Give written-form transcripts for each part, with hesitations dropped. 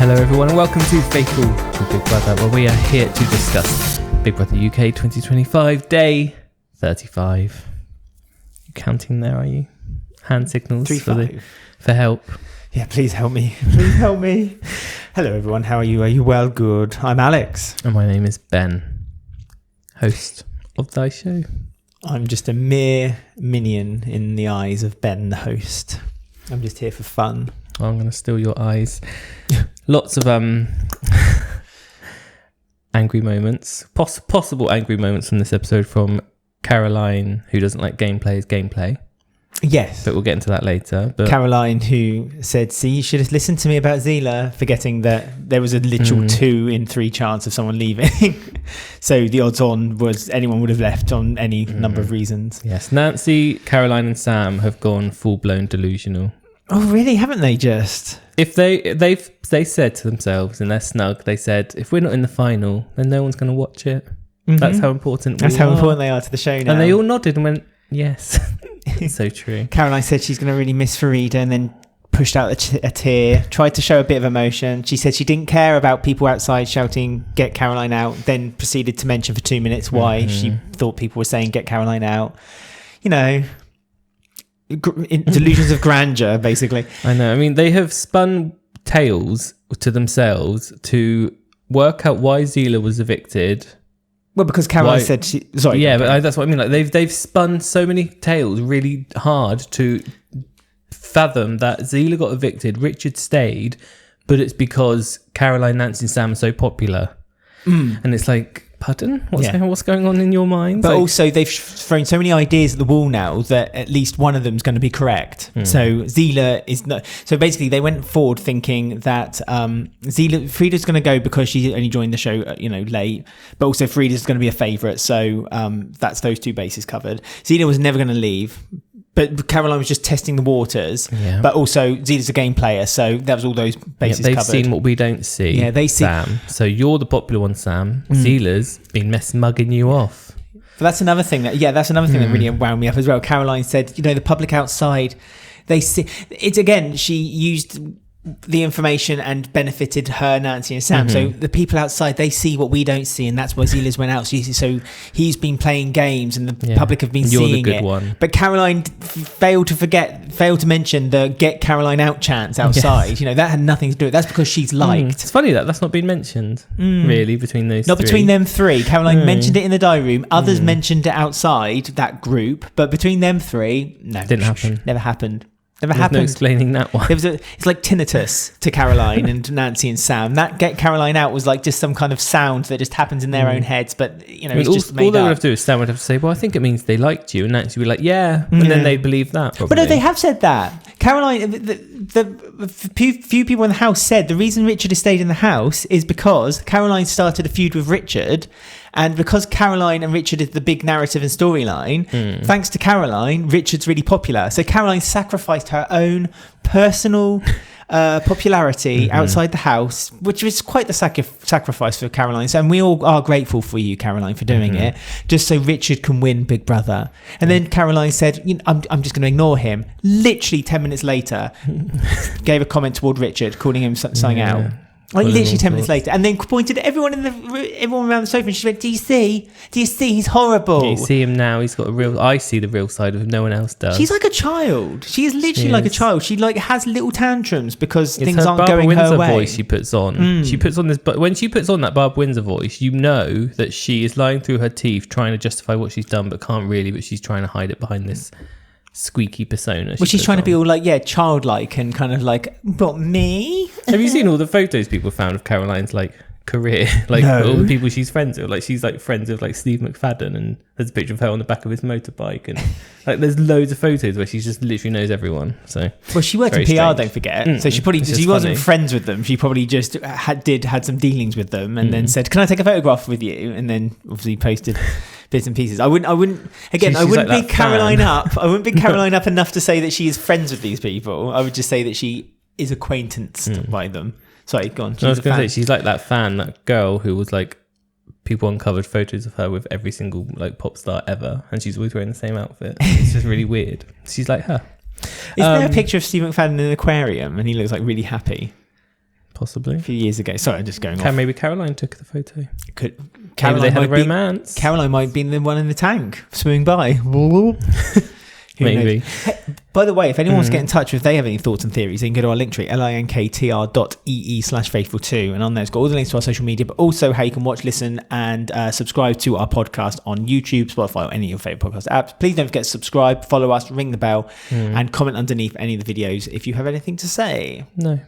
Hello everyone and welcome to Faithful to Big Brother, where we are here to discuss Big Brother UK 2025 day 35. You counting there, are you? Hand signals for help. Yeah, please help me. Please help me. Hello everyone, how are you? Are you well? Good. I'm Alex. And my name is Ben, host of thy show. I'm just a mere minion in the eyes of Ben, the host. I'm just here for fun. I'm going to steal your eyes. Lots of angry moments, possible angry moments from this episode from Caroline, who doesn't like gameplay's gameplay. Yes. But we'll get into that later. But Caroline, who said, see, you should have listened to me about Zila, forgetting that there was a literal 2 in 3 chance of someone leaving. So the odds on was anyone would have left on any number of reasons. Yes. Nancy, Caroline and Sam have gone full-blown delusional. Oh, really? Haven't they just? If they said to themselves in their snug, they said, if we're not in the final, then no one's going to watch it. Mm-hmm. That's how important That's how important they are to the show now. And they all nodded and went, yes. So true. Caroline said she's going to really miss Farida and then pushed out a tear, tried to show a bit of emotion. She said she didn't care about people outside shouting, get Caroline out, then proceeded to mention for 2 minutes why she thought people were saying, get Caroline out. You know, delusions of grandeur, basically. I know. I mean, they have spun tales to themselves to work out why Zila was evicted. Well, because Caroline said she... Sorry. Yeah, but that's what I mean. Like they've spun so many tales really hard to fathom that Zila got evicted, Richard stayed, but it's because Caroline, Nancy and Sam are so popular. And it's like, pardon? What's going on in your mind? But also, they've thrown so many ideas at the wall now that at least one of them is going to be correct. So Zila is not... So basically, they went forward thinking that Frida's going to go because she only joined the show, late. But also, Frida's going to be a favourite. So that's those 2 bases covered. Zila was never going to leave. But Caroline was just testing the waters. Yeah. But also, Zila's a game player, so that was all those bases they've covered. They've seen what we don't see. Yeah, they see. Sam. So you're the popular one, Sam. Zila's been mugging you off. But that's another thing that really wound me up as well. Caroline said, the public outside, they see... It's again, she used the information and benefited her, Nancy and Sam. So the people outside, they see what we don't see, and that's why Zila's went out. So he's been playing games and the public have been seeing the good it. One. But Caroline failed to mention the get Caroline out chants outside. Yes. That had nothing to do with it. That's because she's liked. It's funny that's not been mentioned, really, between those Not 3. Between them 3. Caroline mentioned it in the diary room. Others mentioned it outside that group. But between them 3, no. Didn't happen. Never happened. There's no explaining that one. It's like tinnitus to Caroline and Nancy and Sam. That get Caroline out was like just some kind of sound that just happens in their own heads, but it's just made all they would up. have to do is Sam would have to say, well, I think it means they liked you, and Nancy would be like, yeah, and then they'd believe that probably. But no, they have said that. Caroline, the few people in the house said the reason Richard has stayed in the house is because Caroline started a feud with Richard. And because Caroline and Richard is the big narrative and storyline, thanks to Caroline, Richard's really popular. So Caroline sacrificed her own personal popularity outside the house, which was quite the sacrifice for Caroline. So, and we all are grateful for you, Caroline, for doing it, just so Richard can win Big Brother. And then Caroline said, I'm just going to ignore him. Literally 10 minutes later, gave a comment toward Richard, calling him something out. Like literally 10 minutes later, and then pointed at everyone around the sofa, and she went, "Do you see? He's horrible." Yeah, you see him now. He's got I see the real side of him. No one else does. She's like a child. She is literally like a child. She has little tantrums because things aren't Barbara going Windsor her way. Voice she puts on. She puts on this, but when she puts on that Barbara Windsor voice, you know that she is lying through her teeth, trying to justify what she's done, but can't really. But she's trying to hide it behind this squeaky persona. Well, she's trying to be all like, childlike and kind of like, but me? Have you seen all the photos people found of Caroline's career? All the people she's friends with. She's friends with Steve McFadden, and there's a picture of her on the back of his motorbike, and there's loads of photos where she just literally knows everyone. So well, she worked in PR, strange. Don't forget. So she probably wasn't friends with them. She probably just had some dealings with them, and then said, "Can I take a photograph with you?" And then obviously posted bits and pieces. I wouldn't be Caroline up. I wouldn't be Caroline up enough to say that she is friends with these people. I would just say that she is acquaintanced by them. Sorry, go on. I was going to say, she's like that girl who was people uncovered photos of her with every single pop star ever, and she's always wearing the same outfit. It's just really weird. She's like her. Is there a picture of Steve McFadden in an aquarium and he looks really happy? Possibly. a few years ago. Sorry, I'm just going off. Maybe Caroline took the photo. Could, Maybe they had a might be- romance. Caroline might be the one in the tank swimming by. Who Maybe. knows? Hey, by the way, if anyone wants to get in touch, if they have any thoughts and theories, they can go to our link tree, linktr.ee/faithful2, and on there it's got all the links to our social media, but also how you can watch, listen, and subscribe to our podcast on YouTube, Spotify, or any of your favorite podcast apps. Please don't forget to subscribe, follow us, ring the bell, and comment underneath any of the videos if you have anything to say. No,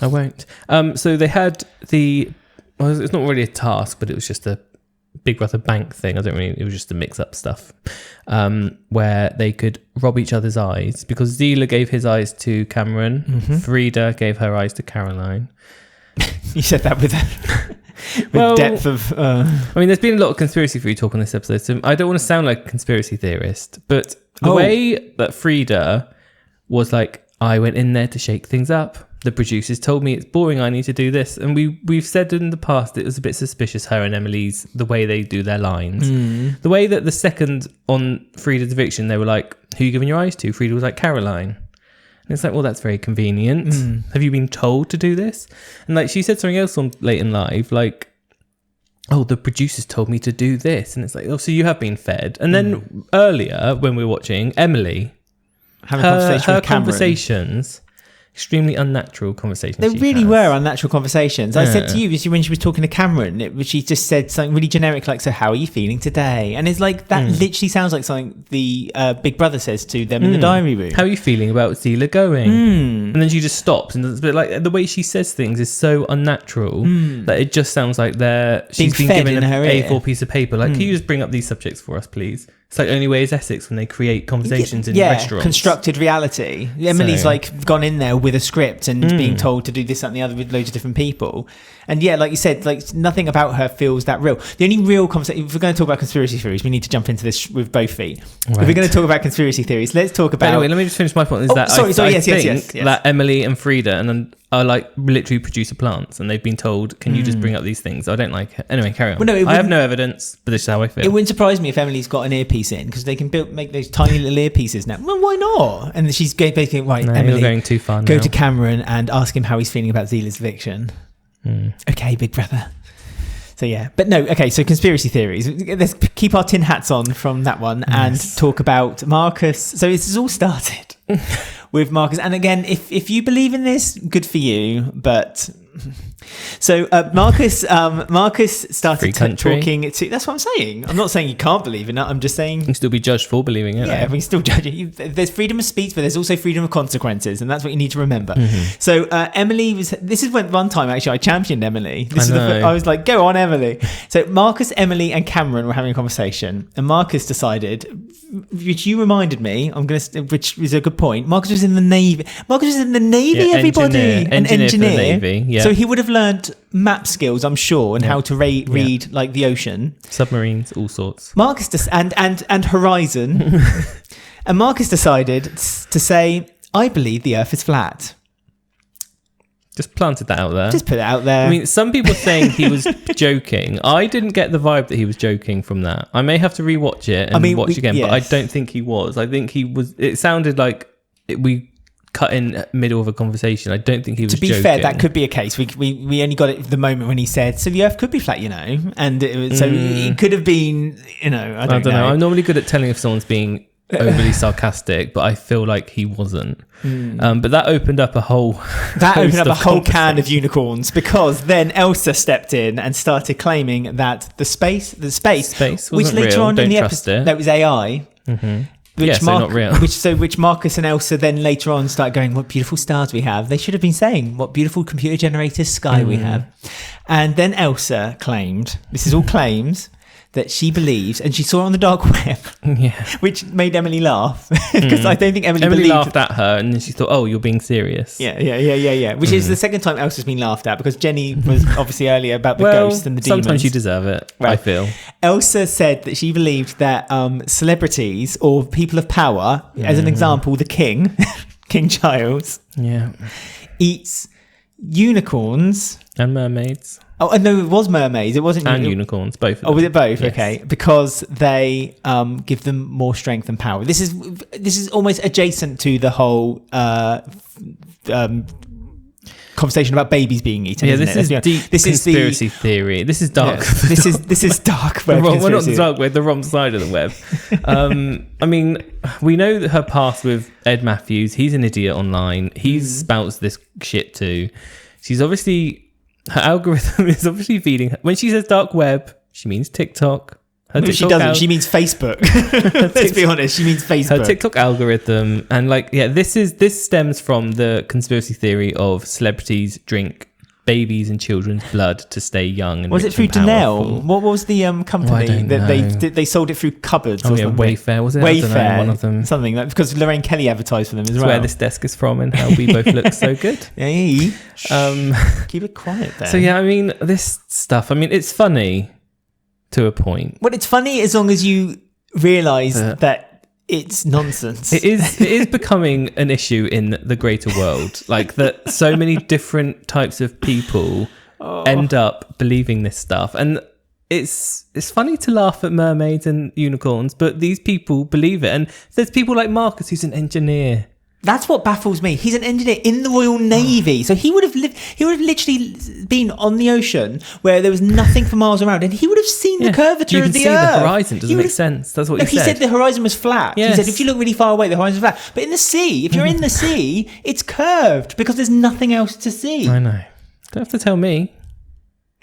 I won't. So they had well, it's not really a task, but it was just a Big Brother bank thing. It was just to mix up stuff, where they could rob each other's eyes, because Zila gave his eyes to Cameron, Frida gave her eyes to Caroline. You said that with Well, depth of... I mean, there's been a lot of conspiracy theory talk on this episode, so I don't want to sound like a conspiracy theorist, but the way that Frida was like, I went in there to shake things up. The producers told me it's boring, I need to do this. And we've said in the past it was a bit suspicious, her and Emily's, the way they do their lines. The way that the second on Frida's eviction, they were like, who are you giving your eyes to? Frida was like, Caroline. And it's like, well, that's very convenient. Have you been told to do this? And like, she said something else on Late and Live, like, oh, the producers told me to do this. And it's like, oh, so you have been fed. And then earlier, when we were watching, Emily, having a conversation her with Cameron. conversations, extremely unnatural conversations. They she really has. were unnatural conversations. I said to you when she was talking to Cameron, she just said something really generic, like, so how are you feeling today? And it's like, that literally sounds like something the Big Brother says to them in the diary room. How are you feeling about Zila going? And then she just stops, and it's a bit like the way she says things is so unnatural that it just sounds like she's been fed given in an her ear. A4 piece of paper. Like, can you just bring up these subjects for us, please? It's like Only Way is Essex when they create conversations in restaurants. Constructed reality. Emily's So- like gone in there with a script and being told to do this, that, and the other with loads of different people. And yeah, like you said, like nothing about her feels that real. The only real conversation, if we're going to talk about conspiracy theories, we need to jump into this with both feet. If we're going to talk about conspiracy theories, let's talk about... Anyway, let me just finish my point. Is that sorry, I yes, think that Emily and Frida are like literally producer plants, and they've been told, can you just bring up these things? I don't like it. Anyway, carry on. Well, no, I have no evidence, but this is how I feel. It wouldn't surprise me if Emily's got an earpiece in, because they can make those tiny little earpieces now. Well, why not? And she's basically, right, No, Emily, you're going too far go now. to Cameron and ask him how he's feeling about Zila's eviction. Okay, Big Brother. So yeah, but no, okay, so conspiracy theories. Let's keep our tin hats on from that one and talk about Marcus. So this has all started with Marcus. And again, if you believe in this, good for you, but... So Marcus started talking to... That's what I'm saying. I'm not saying you can't believe in it. I'm just saying... You can still be judged for believing it. Yeah, we can still judge it. There's freedom of speech, but there's also freedom of consequences, and that's what you need to remember. So Emily was... This is when one time, actually, I championed Emily. I was like, go on, Emily. So Marcus, Emily, and Cameron were having a conversation, and Marcus decided, which you reminded me, which is a good point, Marcus was in the Navy. Everybody. An engineer for the Navy, yeah. So he would have learned map skills, I'm sure, and how to read like the ocean. Submarines, all sorts. Marcus and Horizon. And Marcus decided to say, I believe the Earth is flat. Just planted that out there. Just put it out there. I mean, some people saying he was joking. I didn't get the vibe that he was joking from that. I may have to rewatch it and watch again, but I don't think he was. I think he was... It sounded like we cut in middle of a conversation. I don't think he was joking. To be fair, that could be a case. We only got it the moment when he said, so the Earth could be flat, and it could have been, I don't know. I'm normally good at telling if someone's being overly sarcastic, but I feel like he wasn't. But that opened up a whole can of unicorns, because then Elsa stepped in and started claiming that the space which later real. on Don't in the trust episode it. that was AI. So not real. Which Marcus and Elsa then later on start going, what beautiful stars we have. They should have been saying, what beautiful computer generated sky we have. And then Elsa claimed, this is all claims, that she believes, and she saw it on the dark web, which made Emily laugh, because I don't think Emily laughed at her, and then she thought, oh, you're being serious. Yeah. Which is the second time Elsa's been laughed at, because Jenny was obviously earlier about the ghosts and the demons. Sometimes you deserve it, right. I feel. Elsa said that she believed that celebrities or people of power, as an example, the king, King Charles, eats unicorns. And mermaids. Oh, no, it was mermaids. It wasn't... And unicorns, both of them. Oh, was it both? Yes. Okay. Because they give them more strength and power. This is almost adjacent to the whole conversation about babies being eaten. Yeah, isn't this it? is Let's be honest. deep This is the conspiracy theory. This is dark. yeah, this is dark web We're not on the conspiracy. dark web, the wrong side of the web. I mean, we know that her past with Ed Matthews. He's an idiot online. He spouts this shit too. She's obviously, her algorithm is obviously feeding her. When she says dark web, she means TikTok. Her No, she TikTok doesn't. She means Facebook. Let's be honest. She means Facebook. her TikTok algorithm, and this stems from the conspiracy theory of celebrities drink babies and children's blood to stay young. And Was it rich through and Danelle? powerful. What was the company don't that know. they sold it through cupboards? Oh or yeah, something? Wayfair, was it? I don't know, Wayfair, one of them. something like, because Lorraine Kelly advertised for them as That's well. where this desk is from and how we both look so good. Hey, Um, keep it quiet there. so yeah, I mean, this stuff, I mean, it's funny to a point. Well, it's funny as long as you realise that it's nonsense. It is becoming an issue in the greater world. Like that so many different types of people end up believing this stuff. And it's funny to laugh at mermaids and unicorns, but these people believe it. And there's people like Marcus, who's an engineer. That's what baffles me. He's an engineer in the Royal Navy, so he would have literally been on the ocean where there was nothing for miles around, and he would have seen the curvature you can of the see Earth. the horizon. Doesn't He make would have- sense. That's what No, he said. he said the horizon was flat. Yes. He said if you look really far away, the horizon's flat. But in the sea, if you're in the sea, it's curved because there's nothing else to see. I know. Don't have to tell me.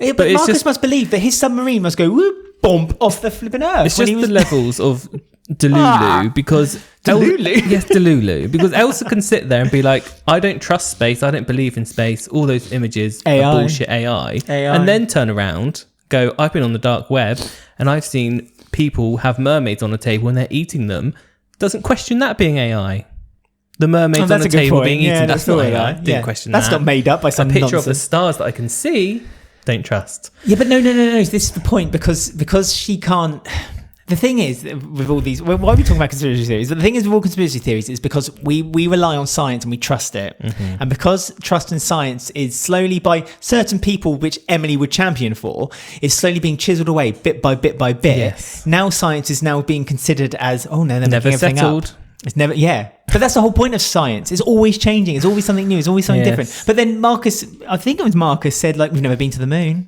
Yeah, but but it's Marcus just- must believe that his submarine must go whoop, bump off the flipping Earth. It's when just he was- the levels of Delulu because Delulu? yes, Delulu, because Elsa can sit there and be like, I don't trust space, I don't believe in space, all those images AI. are bullshit AI, and then turn around, go, I've been on the dark web and I've seen people have mermaids on a table and they're eating them. Doesn't question that being AI. The mermaids on that's the a good table point. being Yeah, eaten, that's that's not not AI. AI. Didn't Yeah. question That's that. not made up by some a picture of the nonsense. stars that I can see, don't trust. Yeah, but no. This is the point because she can't. The thing is, with all these, why are we talking about conspiracy theories? The thing is with all conspiracy theories is because we rely on science and we trust it. Mm-hmm. And because trust in science is slowly by certain people, which Emily would champion for, is slowly being chiseled away bit by bit by bit. Yes. Now science is now being considered as, oh no, they're Never making everything settled. up. It's never, yeah. But that's the whole point of science. It's always changing. It's always something new. It's always something Yes. different. But then Marcus, I think it was Marcus, said like, we've never been to the moon.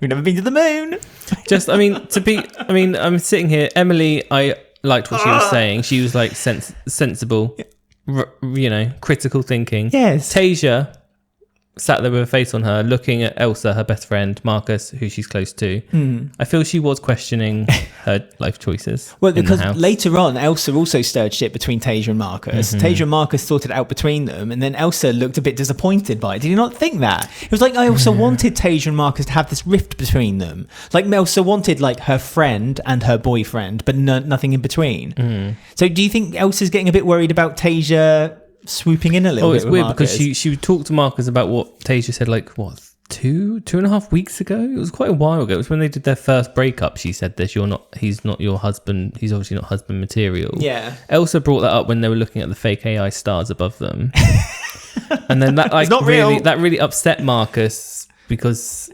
We've never been to the moon. I'm sitting here. Emily, I liked what she was saying. She was like sensible, critical thinking. Yes. Tasia sat there with her face on her, looking at Elsa, her best friend, Marcus, who she's close to. I feel she was questioning her life choices. Well, in the because house. later on, Elsa also stirred shit between Tasia and Marcus. Mm-hmm. Tasia and Marcus sorted it out between them, and then Elsa looked a bit disappointed by it. Did you not think that? It was like I also wanted Tasia and Marcus to have this rift between them. Like Elsa wanted like her friend and her boyfriend, but nothing in between. Mm-hmm. So do you think Elsa's getting a bit worried about Tasia swooping in a little bit? it's with weird Marcus? because she talked to Marcus about what Tasia said, like, what, 2.5 weeks ago? It was quite a while ago. It was when they did their first breakup. She said this, he's not your husband. He's obviously not husband material. Yeah. Elsa brought that up when they were looking at the fake AI stars above them. And then that not real. that really upset Marcus because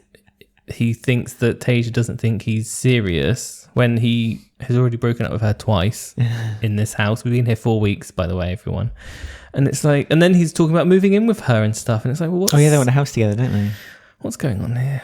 he thinks that Tasia doesn't think he's serious when he has already broken up with her twice in this house. We've been here 4 weeks, by the way, everyone. And it's like, and then he's talking about moving in with her and stuff. And it's like, well, Oh yeah, they want a house together, don't they? what's going on here?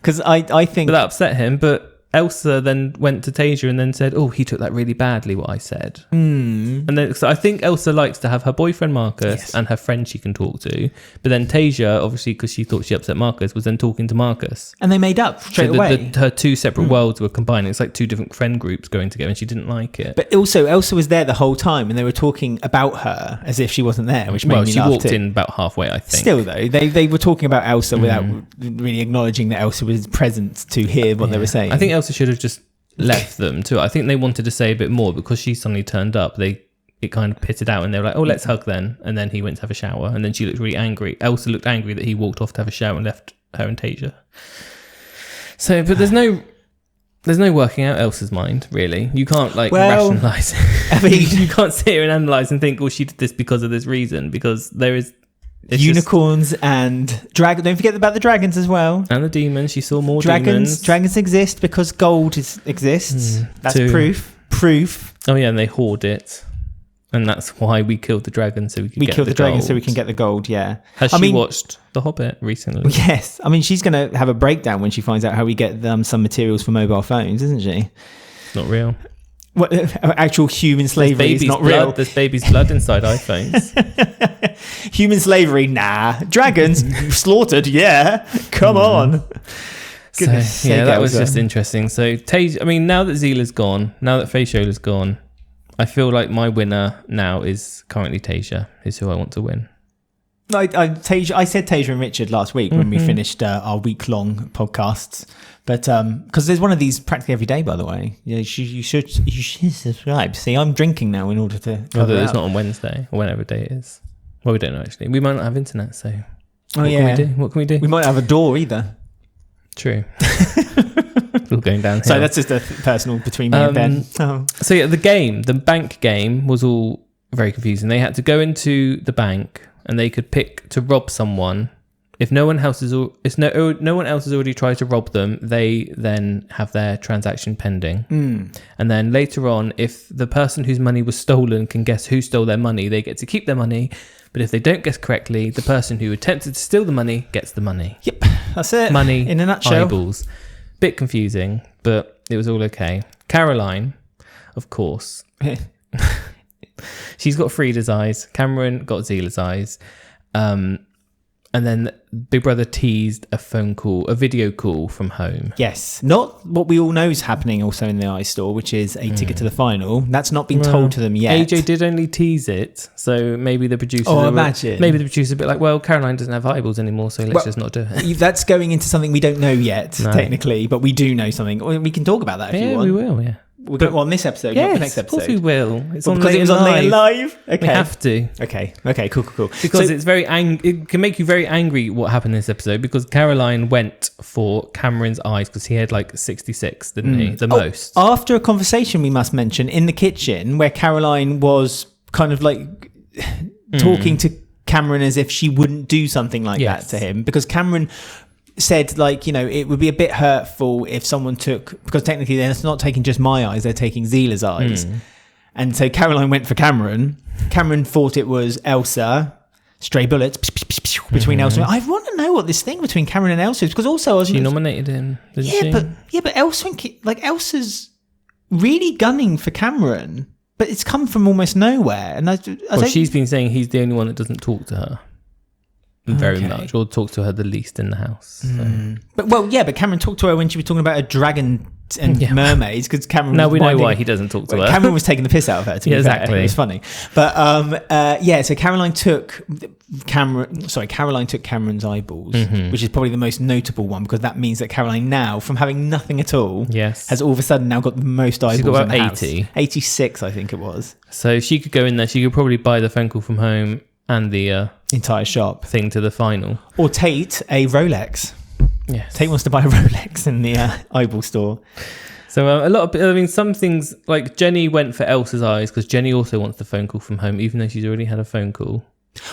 Because I think But that upset him. But Elsa then went to Tasia and then said, oh, he took that really badly, what I said. And then, so I think Elsa likes to have her boyfriend Marcus and her friend she can talk to. But then Tasia, obviously, because she thought she upset Marcus, was then talking to Marcus. and they made up straight So away. her two separate worlds were combining. It's like two different friend groups going together and she didn't like it. But also, Elsa was there the whole time, and they were talking about her as if she wasn't there, which made Well, me she laugh walked too. in about halfway, I think. Still, though, they were talking about Elsa without really acknowledging that Elsa was present to hear what they were saying. I think Elsa should have just left them too. I think they wanted to say a bit more because she suddenly turned up. It kind of pitted out and they were like, oh, let's hug then. And then he went to have a shower and then she looked really angry. Elsa looked angry that he walked off to have a shower and left her and Tasia. So, but there's no working out Elsa's mind, really. You can't rationalise it. I mean- you can't sit here and analyse and think, oh, she did this because of this reason, because there is unicorns and dragon. Don't forget about the dragons as well. and the demons. She saw more demons. Dragons exist because gold exists. That's Two. proof. Oh yeah, and they hoard it. And that's why we killed the dragon, so we could We get killed the dragon gold. so we can get the gold, yeah. Has she watched The Hobbit recently? Yes. I mean, she's going to have a breakdown when she finds out how we get some materials for mobile phones, isn't she? It's not real. What, actual human slavery is not real. There's baby's blood inside iPhones. Human slavery, nah. Dragons, slaughtered, yeah. Come on. Goodness So, sake, yeah, that was Elsa. just interesting. So, I mean, now that Zila's gone, now that Fayshola's gone, I feel like my winner now is currently Tasia, is who I want to win. I said Tasia and Richard last week when we finished our week-long podcasts, but because there's one of these practically every day, by the way. Yeah, you should subscribe. See, I'm drinking now in order to. Although it's not on Wednesday or whenever day it is. Well, we don't know actually. We might not have internet, so Oh what yeah. can we do? What can we do? We might have a door either. True. It's all going downhill. So that's just a personal between me and Ben. Oh. So yeah, the bank game was all very confusing. They had to go into the bank and they could pick to rob someone. If no one else has already tried to rob them, they then have their transaction pending. And then later on, if the person whose money was stolen can guess who stole their money, they get to keep their money. But if they don't guess correctly, the person who attempted to steal the money gets the money. Yep, that's it. Money in a nutshell. Eyeballs. Bit confusing, but it was all okay. Caroline, of course, she's got Frida's eyes. Cameron got Zila's eyes. And then Big Brother teased a video call from home. Yes, not what we all know is happening also in the iStore, which is a ticket to the final. That's not been told to them yet. AJ did only tease it, so maybe the producers. Imagine. Maybe the producers a bit like, well, Caroline doesn't have eyeballs anymore, so let's just not do it. That's going into something we don't know yet, technically, but we do know something. We can talk about that if you want. Yeah, we will. Yeah. We'll go on this episode, not the next of course episode. we will. It's Well, on because it was on Late and Live. Okay, We have to. Okay, cool. Because it's very it can make you very angry what happened in this episode, because Caroline went for Cameron's eyes because he had like 66, didn't he? The most. After a conversation we must mention in the kitchen where Caroline was kind of like talking to Cameron as if she wouldn't do something like that to him, because Cameron said, like, you know, it would be a bit hurtful if someone took, because technically they're not taking just my eyes, they're taking Zila's eyes. And so Caroline went for Cameron. Cameron thought it was Elsa. Stray bullets between Elsa. I want to know what this thing between Cameron and Elsa is, because also she nominated him, didn't she? but Elsa, like, Elsa's really gunning for Cameron, but it's come from almost nowhere. And she's been saying he's the only one that doesn't talk to her very much, or talk to her the least in the house. So. But Cameron talked to her when she was talking about a dragon and mermaids, because Cameron. Now was we know why he doesn't talk to her. Cameron was taking the piss out of her. To be fair. Exactly. It was funny, but so Caroline took Cameron's eyeballs, which is probably the most notable one, because that means that Caroline now, from having nothing at all, has all of a sudden now got the most eyeballs. She's got about in the 80, house. 86, I think it was. So she could go in there. She could probably buy the phone call from home and the entire shop thing to the final, or Tate a Rolex. Yes, Tate wants to buy a Rolex in the eyeball store. So some things, like Jenny went for Elsa's eyes because Jenny also wants the phone call from home, even though she's already had a phone call.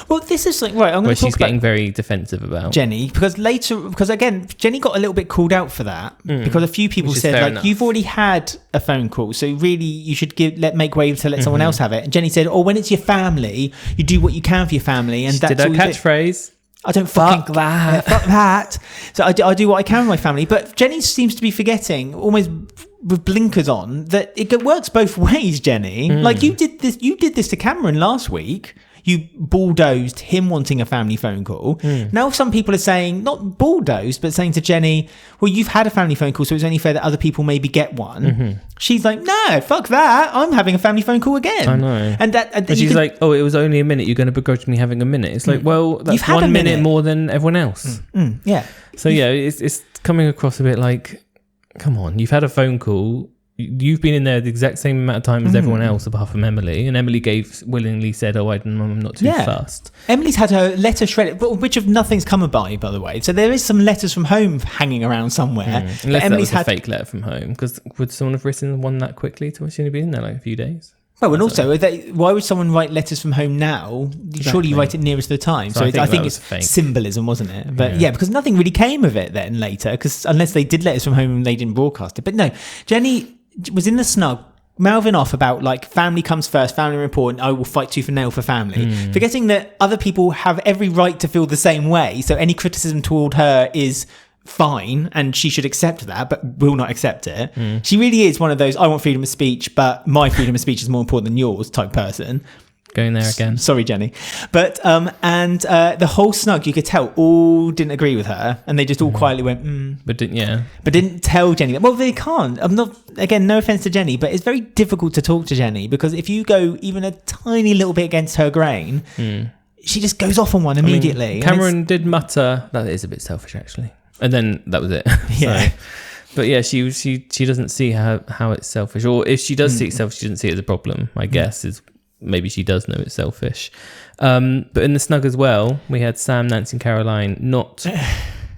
Well, this is like, right, I'm going to talk she's getting very defensive about Jenny, because again, Jenny got a little bit called out for that, because a few people said, like, you've already had a phone call, so really you should make way to let someone else have it. And Jenny said, when it's your family, you do what you can for your family. And she that's did her catchphrase. I don't fuck that. Yeah, fuck that. So I do what I can with my family. But Jenny seems to be forgetting, almost with blinkers on, that it works both ways, Jenny. Like, you did this to Cameron last week. You bulldozed him wanting a family phone call. Now some people are saying, not bulldozed, but saying to Jenny, well, you've had a family phone call, so it's only fair that other people maybe get one. She's like, no, fuck that. I'm having a family phone call again. I know. And she's like, it was only a minute. You're going to begrudge me having a minute. It's like, well, that's 1 minute more than everyone else. Yeah. So yeah, it's coming across a bit like, come on, you've had a phone call. You've been in there the exact same amount of time as everyone else, apart from Emily. And Emily willingly said, I'm not too fussed. Emily's had her letter shredded, but which of nothing's come by the way. So there is some letters from home hanging around somewhere. Unless Emily's that was a fake letter from home. Because would someone have written one that quickly to she only been in there like a few days? Oh, and also, why would someone write letters from home now? Exactly. Surely you write it nearest the time. So I think it's fake symbolism, wasn't it? But yeah, because nothing really came of it then later, because unless they did letters from home and they didn't broadcast it. But no, Jenny was in the snug mouthing off about like family comes first, family are important, I will fight tooth and nail for family, forgetting that other people have every right to feel the same way. So any criticism toward her is fine and she should accept that, but will not accept it. She really is one of those I want freedom of speech, but my freedom of speech is more important than yours type person. Going there again. Sorry, Jenny. But the whole snug, you could tell, all didn't agree with her, and they just all quietly went, But didn't tell Jenny that. Well, they can't. I'm not, again, no offense to Jenny, but it's very difficult to talk to Jenny because if you go even a tiny little bit against her grain, she just goes off on one immediately. I mean, Cameron did mutter that is a bit selfish, actually, and then that was it. Yeah. But yeah, she doesn't see how it's selfish, or if she does see it selfish, she doesn't see it as a problem. I guess is. Maybe she does know it's selfish. But in the snug as well, we had Sam, Nancy and Caroline not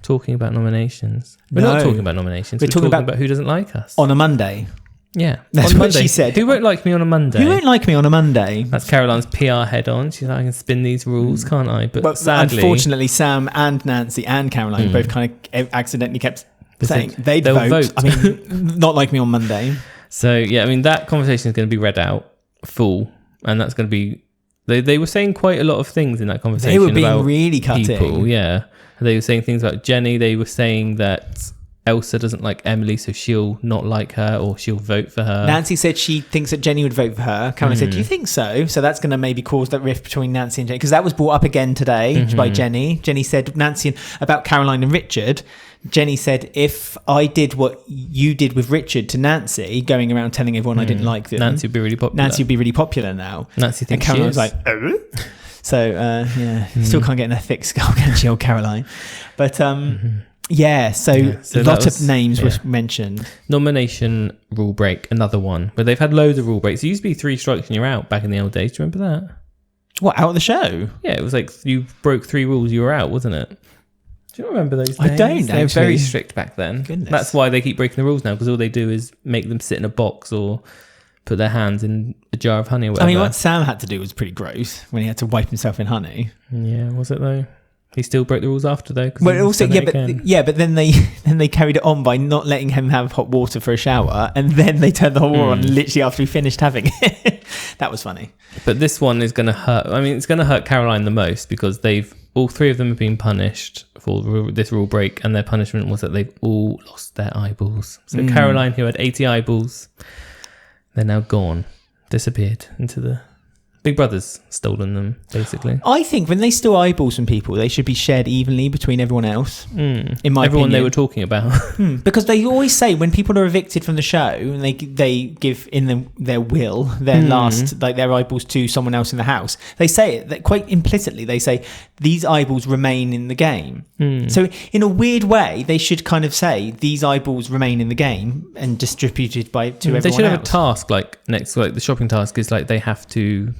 talking about nominations. We're not talking about nominations. We're talking about who doesn't like us. On a Monday. Yeah. That's on what Monday. she said. Who won't like me on a Monday? Who won't like me on a Monday? That's Caroline's PR head on. She's like, I can spin these rules, can't I? But sadly... Unfortunately, Sam and Nancy and Caroline both kind of accidentally kept saying they'll vote. I mean, not like me on Monday. So, yeah, I mean, that conversation is going to be read out full. And that's going to be... They were saying quite a lot of things in that conversation. They were being about really cutting. People, yeah. They were saying things about Jenny. They were saying that Elsa doesn't like Emily, so she'll not like her or she'll vote for her. Nancy said she thinks that Jenny would vote for her. Caroline said, do you think so? So that's going to maybe cause that rift between Nancy and Jenny. Because that was brought up again today by Jenny. Jenny said, Nancy, about Caroline and Richard. Jenny said, if I did what you did with Richard to Nancy, going around telling everyone I didn't like them, Nancy would be really popular. Nancy would be really popular now. Nancy thinks and Caroline she was is. like, oh? So, still can't get in a thick skull, can she, old Caroline? But, so lots of names were mentioned. Nomination rule break, another one. But they've had loads of rule breaks. It used to be 3 strikes and you're out back in the old days. Do you remember that? What, out of the show? Yeah, it was like you broke 3 rules, you were out, wasn't it? Do you not remember those days? I don't, They were actually. very strict back then. Goodness. That's why they keep breaking the rules now, because all they do is make them sit in a box or put their hands in a jar of honey or whatever. I mean, what Sam had to do was pretty gross when he had to wipe himself in honey. Yeah, was it though? He still broke the rules after though. But also, but then they carried it on by not letting him have hot water for a shower, and then they turned the hot water on literally after he finished having it. That was funny. But this one is going to hurt. I mean, it's going to hurt Caroline the most because all 3 of them have been punished for this rule break, and their punishment was that they've all lost their eyeballs. So Caroline, who had 80 eyeballs, they're now gone, disappeared into the... Big Brother's stolen them, basically. I think when they steal eyeballs from people, they should be shared evenly between everyone else. In my Everyone opinion. they were talking about. Because they always say when people are evicted from the show and they give in their will their last, like their eyeballs to someone else in the house, they say it that quite implicitly. They say these eyeballs remain in the game. So in a weird way, they should kind of say these eyeballs remain in the game and distributed to everyone else. They should have a task like the shopping task is like they have to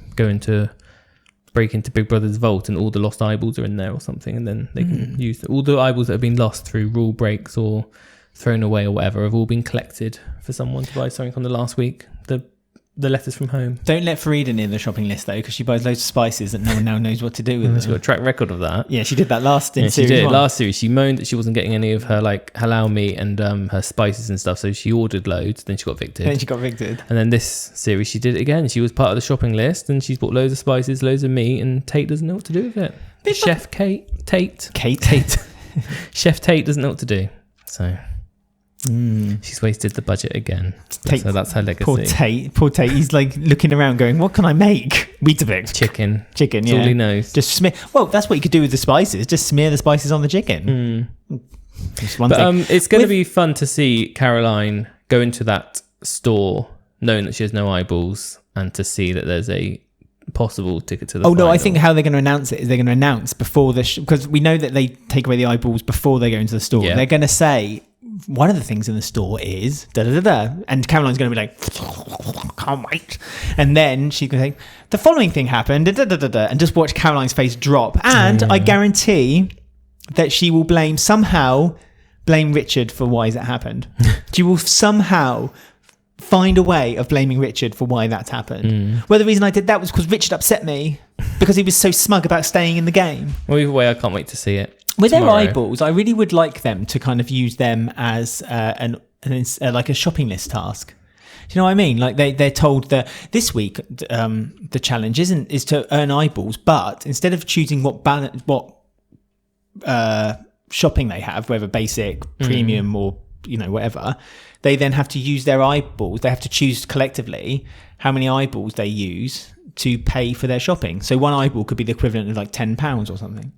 break into Big Brother's vault and all the lost eyeballs are in there or something, and then they can use all the eyeballs that have been lost through rule breaks or thrown away or whatever have all been collected for someone to buy something on the last week. The letters from home. Don't let Farida in the shopping list though, because she buys loads of spices that no one now knows what to do with. She's got a track record of that. Yeah, she did that last in Yeah, she series did. 1. Last series, she moaned that she wasn't getting any of her like halal meat and her spices and stuff, so she ordered loads. Then she got evicted. And then she got evicted. And then this series, she did it again. She was part of the shopping list, and she's bought loads of spices, loads of meat, and Tate doesn't know what to do with it. Chef Tate. Chef Tate doesn't know what to do. So she's wasted the budget again. So that's her legacy. Poor Tate. He's like looking around going, what can I make? Weetabix. Chicken. Chicken, That's all he knows. Just smear. Well, that's what you could do with the spices. Just smear the spices on the chicken. Just one thing. It's going to be fun to see Caroline go into that store knowing that she has no eyeballs and to see that there's a possible ticket to the final. I think how they're going to announce it is they're going to announce before the because we know that they take away the eyeballs before they go into the store. Yeah. They're going to say one of the things in the store is da da da da, and Caroline's going to be like, can't wait, and then she's going to say the following thing happened, da da da da, and just watch Caroline's face drop, and I guarantee that she will blame Richard for why that happened. She will somehow find a way of blaming Richard for why that's happened. Well, the reason I did that was because Richard upset me because he was so smug about staying in the game. Well, either way, I can't wait to see it. With tomorrow. their eyeballs, I really would like them to kind of use them as like a shopping list task. Do you know what I mean? Like they're told that this week the challenge is to earn eyeballs, but instead of choosing what shopping they have, whether basic, premium, or whatever, they then have to use their eyeballs. They have to choose collectively how many eyeballs they use to pay for their shopping. So one eyeball could be the equivalent of like £10 or something.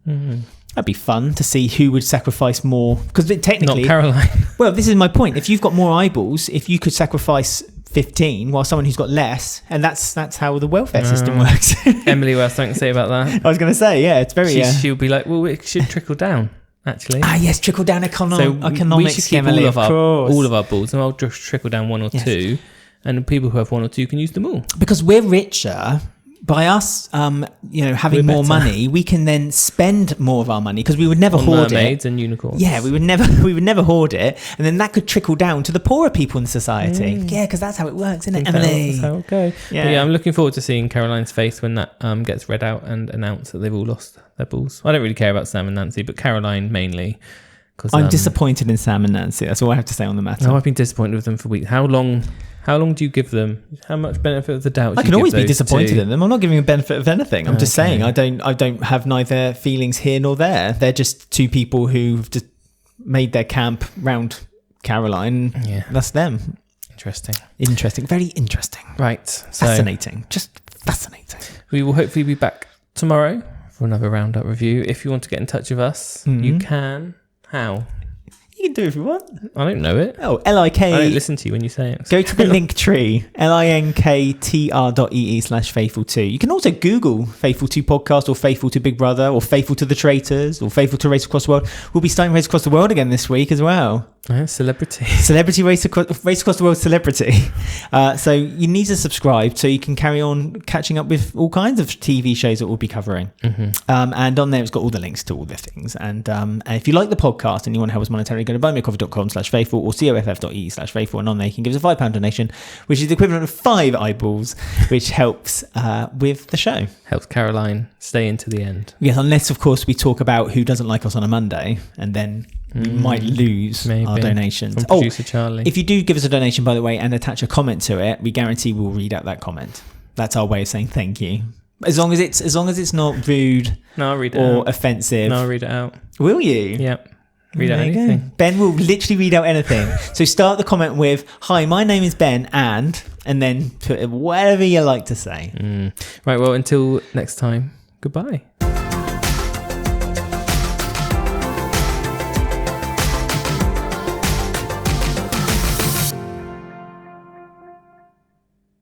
That'd be fun to see who would sacrifice more, because technically, not Caroline. Well, this is my point. If you've got more eyeballs, if you could sacrifice 15 while someone who's got less, and that's how the welfare system works. Emily will have something to say about that. I was going to say, yeah, it's very. She'll be like, well, it should trickle down. Actually, yes, trickle down economics. We should keep Emily, all of our balls, and I'll just trickle down one or two, and the people who have one or two can use them all. Because we're richer. By us, having more money, we can then spend more of our money, because we would never hoard mermaids and unicorns. Yeah, we would never hoard it, and then that could trickle down to the poorer people in society. Yeah, because that's how it works, isn't it, Emily? That's how it goes. Yeah, I'm looking forward to seeing Caroline's face when that gets read out and announced that they've all lost their balls. I don't really care about Sam and Nancy, but Caroline mainly. I'm disappointed in Sam and Nancy. That's all I have to say on the matter. No, I've been disappointed with them for weeks. How long do you give them? How much benefit of the doubt? I can always be disappointed in them. I'm not giving a benefit of anything. I'm just saying I don't have neither feelings here nor there. They're just two people who've just made their camp round Caroline. Yeah, that's them. Interesting. Very interesting. Right. Fascinating. Just fascinating. We will hopefully be back tomorrow for another Roundup review. If you want to get in touch with us, you can. How? You can do it if you want. I don't know it. Oh, L-I-K. I don't listen to you when you say it. Go to the link tree, linktr.ee/faithful2. You can also Google Faithful 2 Podcast, or Faithful to Big Brother, or Faithful to the Traitors, or Faithful to Race Across the World. We'll be starting Race Across the World again this week as well. Celebrity Race Across the World Celebrity. So you need to subscribe so you can carry on catching up with all kinds of TV shows that we'll be covering. And on there, it's got all the links to all the things. And if you like the podcast and you want to help us monetarily, go to buymeacoffee.com/faithful or coff.ee/faithful, and on there you can give us a £5 donation, which is the equivalent of 5 eyeballs, which helps with the show. Helps Caroline stay into the end. Yes, unless of course we talk about who doesn't like us on a Monday, and then we might lose our donations. From producer Charlie. If you do give us a donation, by the way, and attach a comment to it, we guarantee we'll read out that comment. That's our way of saying thank you. As long as it's not rude or offensive. No, I'll read it out. Will you? Yep. Read out anything. Ben will literally read out anything. So start the comment with, "Hi, my name is Ben," and then put whatever you like to say. Right, well, until next time, goodbye.